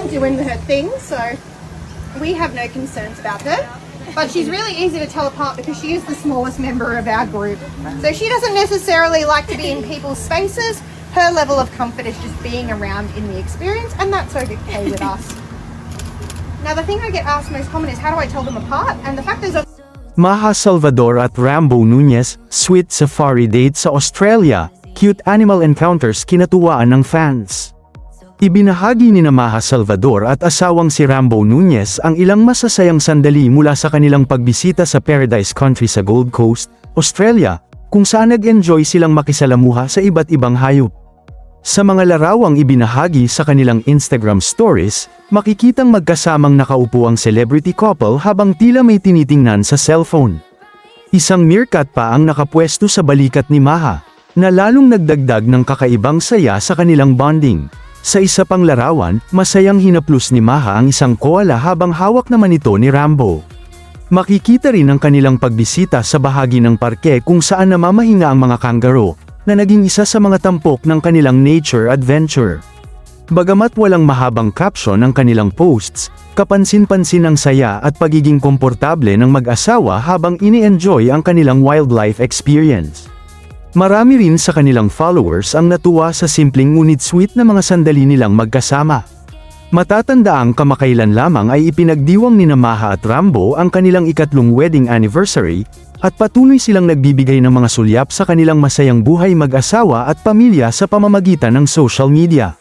doing her thing, so we have no concerns about her. But she's really easy to tell apart because she is the smallest member of our group. So she doesn't necessarily like to be in people's spaces. Her level of comfort is just being around in the experience, and that's okay with us. Now, the thing I get asked most common is how do I tell them apart? And the fact is, Maha Salvador at Rambo Nunez, sweet safari date sa Australia, cute animal encounters kinatuwaan ng fans. Ibinahagi ni Maha Salvador at asawang si Rambo Nunez ang ilang masasayang sandali mula sa kanilang pagbisita sa Paradise Country sa Gold Coast, Australia, kung saan nag-enjoy silang makisalamuha sa iba't ibang hayop. Sa mga larawang ibinahagi sa kanilang Instagram stories, makikitang magkasamang nakaupo ang celebrity couple habang tila may tinitingnan sa cellphone. Isang meerkat pa ang nakapwesto sa balikat ni Maha, na lalong nagdagdag ng kakaibang saya sa kanilang bonding. Sa isa pang larawan, masayang hinaplos ni Maha ang isang koala habang hawak naman ito ni Rambo. Makikita rin ang kanilang pagbisita sa bahagi ng parke kung saan namamahinga ang mga kangaroo, na naging isa sa mga tampok ng kanilang nature adventure. Bagamat walang mahabang caption ang kanilang posts, kapansin-pansin ang saya at pagiging komportable ng mag-asawa habang ini-enjoy ang kanilang wildlife experience. Marami rin sa kanilang followers ang natuwa sa simpleng ngunit sweet na mga sandali nilang magkasama. Matatandaang kamakailan lamang ay ipinagdiwang ni Maha at Rambo ang kanilang ikatlong wedding anniversary, at patuloy silang nagbibigay ng mga sulyap sa kanilang masayang buhay mag-asawa at pamilya sa pamamagitan ng social media.